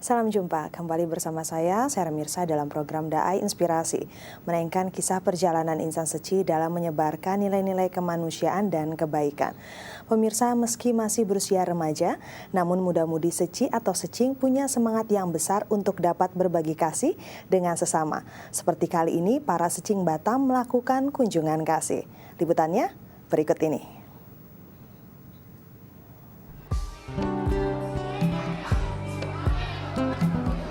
Salam jumpa, kembali bersama saya Mirsa dalam program Daai Inspirasi, menaikkan kisah perjalanan insan Seci dalam menyebarkan nilai-nilai kemanusiaan dan kebaikan. Pemirsa, meski masih berusia remaja, namun muda-mudi Seci atau Secing punya semangat yang besar untuk dapat berbagi kasih dengan sesama. Seperti kali ini, para Secing Batam melakukan kunjungan kasih. Liputannya berikut ini.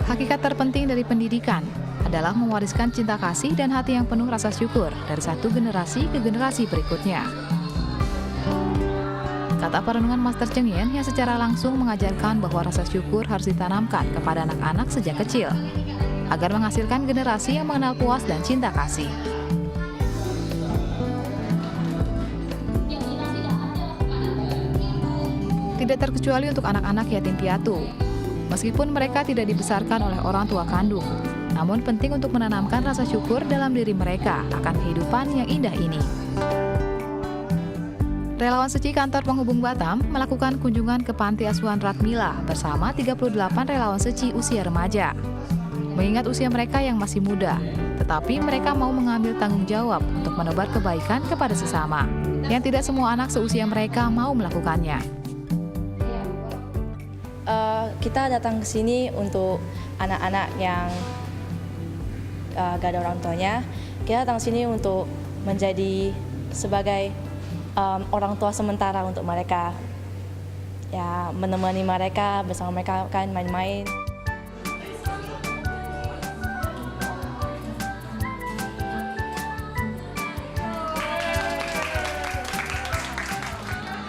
Hakikat terpenting dari pendidikan adalah mewariskan cinta kasih dan hati yang penuh rasa syukur dari satu generasi ke generasi berikutnya. Kata perenungan Master Cheng Yen yang secara langsung mengajarkan bahwa rasa syukur harus ditanamkan kepada anak-anak sejak kecil, agar menghasilkan generasi yang mengenal puas dan cinta kasih. Tidak terkecuali untuk anak-anak yatim piatu. Meskipun mereka tidak dibesarkan oleh orang tua kandung, namun penting untuk menanamkan rasa syukur dalam diri mereka akan kehidupan yang indah ini. Relawan Seci Kantor Penghubung Batam melakukan kunjungan ke Panti Asuhan Ratmila bersama 38 relawan Seci usia remaja. Mengingat usia mereka yang masih muda, tetapi mereka mau mengambil tanggung jawab untuk menebar kebaikan kepada sesama, yang tidak semua anak seusia mereka mau melakukannya. Kita datang ke sini untuk anak-anak yang gak ada orang tuanya. Kita datang ke sini untuk menjadi sebagai orang tua sementara untuk mereka. Ya, menemani mereka, bersama mereka kan main-main.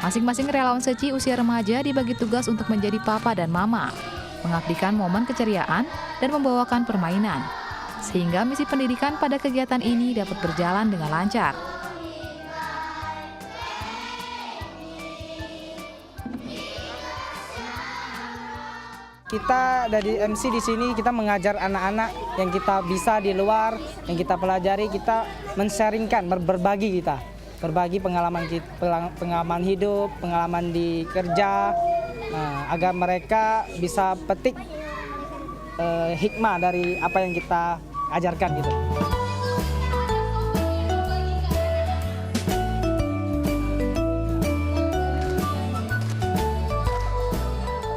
Masing-masing relawan Seci usia remaja dibagi tugas untuk menjadi papa dan mama, mengabdikan momen keceriaan dan membawakan permainan, sehingga misi pendidikan pada kegiatan ini dapat berjalan dengan lancar. Kita dari MC di sini kita mengajar anak-anak yang kita bisa di luar, yang kita pelajari, kita men-sharingkan, berbagi kita. Berbagi pengalaman hidup, pengalaman di kerja, agar mereka bisa petik hikmah dari apa yang kita ajarkan gitu.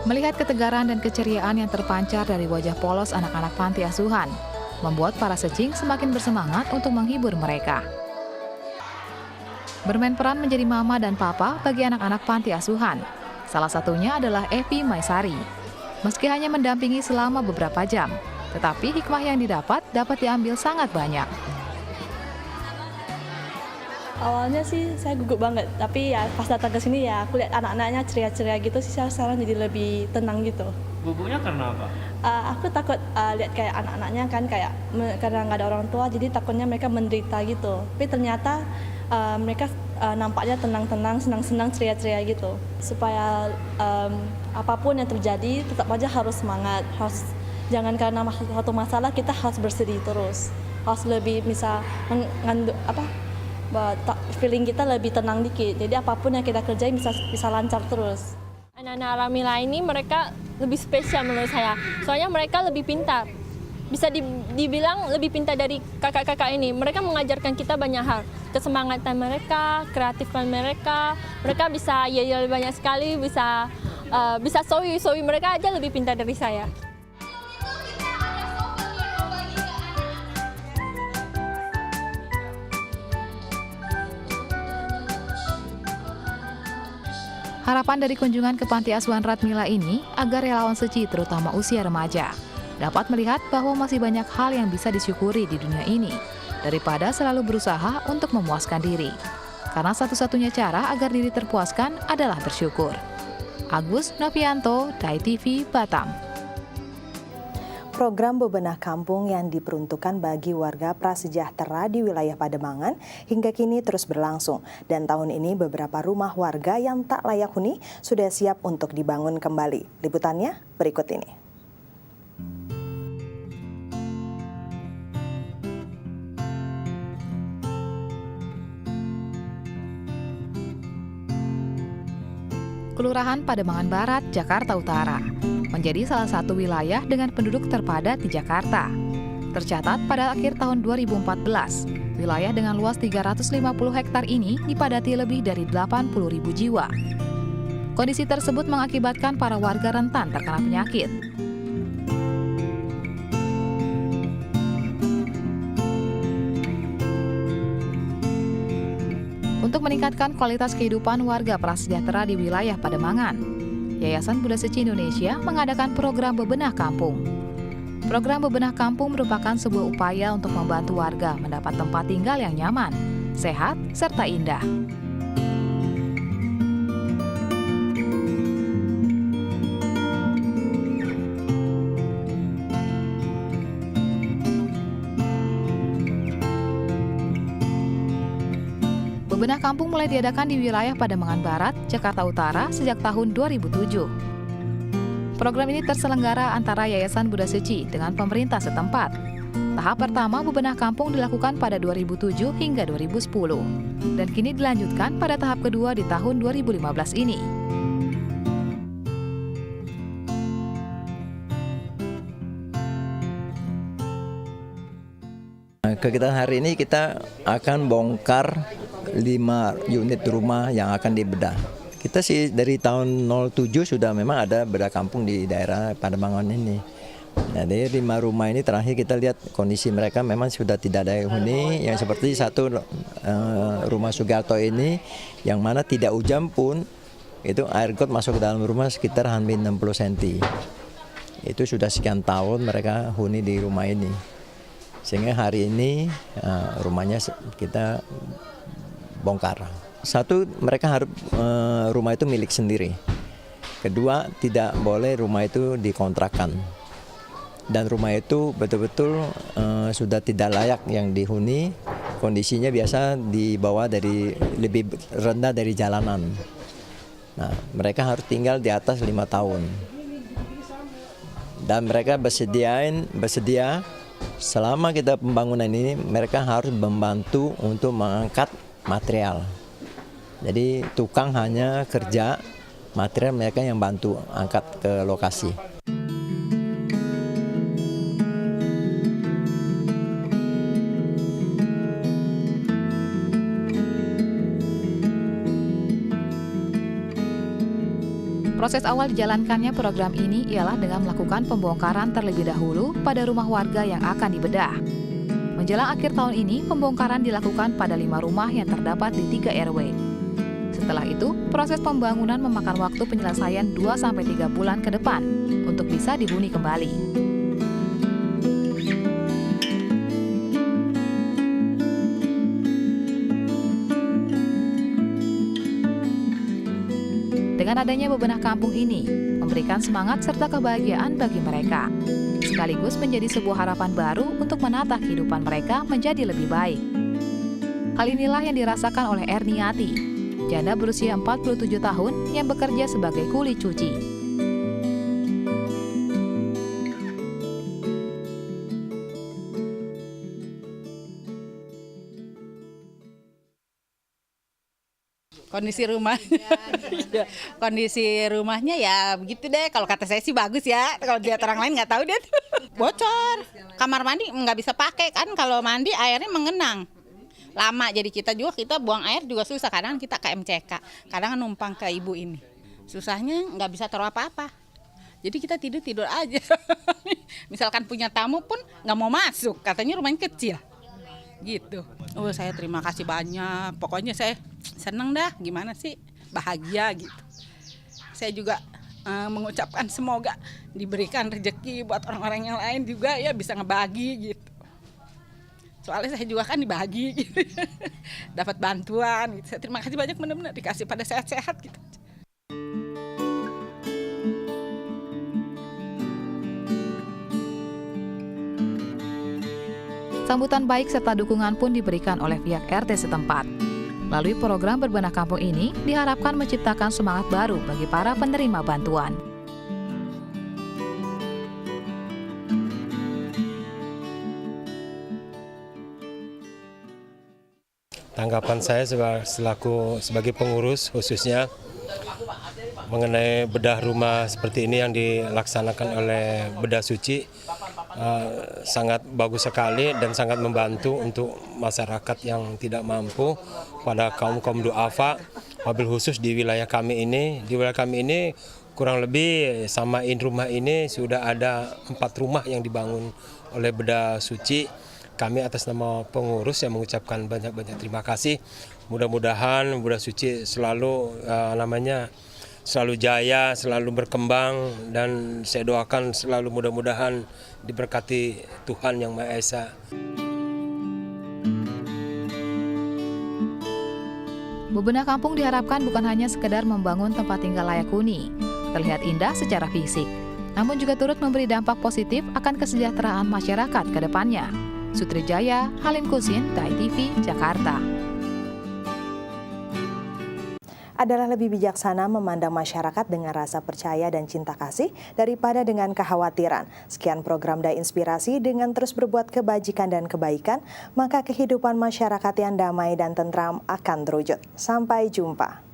Melihat ketegaran dan keceriaan yang terpancar dari wajah polos anak-anak panti asuhan, membuat para Secing semakin bersemangat untuk menghibur mereka. Bermain peran menjadi mama dan papa bagi anak-anak panti asuhan. Salah satunya adalah Evi Maisari. Meski hanya mendampingi selama beberapa jam, tetapi hikmah yang dapat diambil sangat banyak. Awalnya sih saya gugup banget, tapi ya pas datang ke sini ya aku lihat anak-anaknya ceria-ceria gitu sih, saya sekarang jadi lebih tenang gitu. Gugupnya karena apa? Aku takut lihat kayak anak-anaknya kan kayak karena nggak ada orang tua, jadi takutnya mereka menderita gitu. Tapi ternyata mereka nampaknya tenang-tenang, senang-senang, ceria-ceria gitu. Supaya apapun yang terjadi tetap aja harus semangat, jangan karena suatu masalah kita harus bersedih terus. Harus lebih bisa feeling kita lebih tenang dikit. Jadi apapun yang kita kerjain bisa lancar terus. Anak-anak Ratmila ini mereka lebih spesial menurut saya. Soalnya mereka lebih pintar. Bisa dibilang lebih pintar dari kakak-kakak ini. Mereka mengajarkan kita banyak hal. Kesemangatan mereka, kreatifan mereka. Mereka bisa yel-yel banyak sekali, bisa sowi mereka aja lebih pintar dari saya. Harapan dari kunjungan ke Panti Asuhan Ratmila ini agar relawan Seci terutama usia remaja dapat melihat bahwa masih banyak hal yang bisa disyukuri di dunia ini daripada selalu berusaha untuk memuaskan diri. Karena satu-satunya cara agar diri terpuaskan adalah bersyukur. Agus Novianto, Daai TV, Batam. Program bebenah kampung yang diperuntukkan bagi warga prasejahtera di wilayah Pademangan hingga kini terus berlangsung. Dan tahun ini beberapa rumah warga yang tak layak huni sudah siap untuk dibangun kembali. Liputannya berikut ini. Kelurahan Pademangan Barat, Jakarta Utara, menjadi salah satu wilayah dengan penduduk terpadat di Jakarta. Tercatat pada akhir tahun 2014, wilayah dengan luas 350 hektar ini dipadati lebih dari 80.000 jiwa. Kondisi tersebut mengakibatkan para warga rentan terkena penyakit. Untuk meningkatkan kualitas kehidupan warga prasejahtera di wilayah Pademangan, Yayasan Buddha Seci Indonesia mengadakan program Bebenah Kampung. Program Bebenah Kampung merupakan sebuah upaya untuk membantu warga mendapat tempat tinggal yang nyaman, sehat, serta indah. Bebenah Kampung mulai diadakan di wilayah Pademangan Barat, Jakarta Utara sejak tahun 2007. Program ini terselenggara antara Yayasan Buddha Seci dengan pemerintah setempat. Tahap pertama Bebenah Kampung dilakukan pada 2007 hingga 2010, dan kini dilanjutkan pada tahap kedua di tahun 2015 ini. Kegiatan hari ini kita akan bongkar 5 unit rumah yang akan dibedah. Kita sih dari tahun 07 sudah memang ada bedah kampung di daerah Pademangan ini. Nah, dari 5 rumah ini terakhir kita lihat kondisi mereka memang sudah tidak ada huni, yang seperti satu rumah Sugarto ini yang mana tidak hujan pun itu air got masuk ke dalam rumah sekitar hampir 60 cm. Itu sudah sekian tahun mereka huni di rumah ini. Sehingga hari ini rumahnya kita bongkar. Satu, mereka harus rumah itu milik sendiri. Kedua, tidak boleh rumah itu dikontrakkan. Dan rumah itu betul-betul sudah tidak layak yang dihuni. Kondisinya biasa di bawah dari lebih rendah dari jalanan. Nah, mereka harus tinggal di atas 5 tahun. Dan mereka bersedia selama kita pembangunan ini mereka harus membantu untuk mengangkat material. Jadi tukang hanya kerja, material mereka yang bantu angkat ke lokasi. Proses awal dijalankannya program ini ialah dengan melakukan pembongkaran terlebih dahulu pada rumah warga yang akan dibedah. Menjelang akhir tahun ini, pembongkaran dilakukan pada 5 rumah yang terdapat di 3 RW. Setelah itu, proses pembangunan memakan waktu penyelesaian 2-3 bulan ke depan untuk bisa dihuni kembali. Dengan adanya Bebenah Kampung ini, memberikan semangat serta kebahagiaan bagi mereka, sekaligus menjadi sebuah harapan baru untuk menata kehidupan mereka menjadi lebih baik. Hal inilah yang dirasakan oleh Erniati, janda berusia 47 tahun yang bekerja sebagai kuli cuci. Kondisi rumahnya ya begitu deh. Kalau kata saya sih bagus ya. Kalau lihat orang lain nggak tahu deh. Bocor. Kamar mandi nggak bisa pakai kan. Kalau mandi airnya mengenang. Lama jadi kita buang air juga susah. Kadang kita ke MCK. Kadang numpang ke ibu ini. Susahnya nggak bisa taruh apa-apa. Jadi kita tidur aja. Misalkan punya tamu pun nggak mau masuk. Katanya rumahnya kecil. Gitu. Oh, saya terima kasih banyak. Pokoknya saya senang dah. Gimana sih? Bahagia gitu. Saya juga mengucapkan semoga diberikan rezeki buat orang-orang yang lain juga ya bisa ngebagi gitu. Soalnya saya juga kan dibagi gitu. Dapat bantuan gitu. Saya terima kasih banyak, benar-benar dikasih pada sehat-sehat gitu. Sambutan baik serta dukungan pun diberikan oleh pihak RT setempat. Melalui program Berbenah Kampung ini diharapkan menciptakan semangat baru bagi para penerima bantuan. Tanggapan saya sebagai pengurus khususnya mengenai bedah rumah seperti ini yang dilaksanakan oleh Bedah Suci sangat bagus sekali dan sangat membantu untuk masyarakat yang tidak mampu, pada kaum duafa, wabil khusus di wilayah kami ini. Di wilayah kami ini kurang lebih samain rumah ini sudah ada 4 rumah yang dibangun oleh Bedah Suci. Kami atas nama pengurus yang mengucapkan banyak-banyak terima kasih. Mudah-mudahan Bedah Suci selalu selalu jaya, selalu berkembang, dan saya doakan selalu mudah-mudahan diberkati Tuhan Yang Maha Esa. Bebenah kampung diharapkan bukan hanya sekedar membangun tempat tinggal layak huni, terlihat indah secara fisik, namun juga turut memberi dampak positif akan kesejahteraan masyarakat ke depannya. Sutrijaya, Halim Kusin, DAI TV, Jakarta. Adalah lebih bijaksana memandang masyarakat dengan rasa percaya dan cinta kasih daripada dengan kekhawatiran. Sekian program DAI Inspirasi. Dengan terus berbuat kebajikan dan kebaikan, maka kehidupan masyarakat yang damai dan tentram akan terwujud. Sampai jumpa.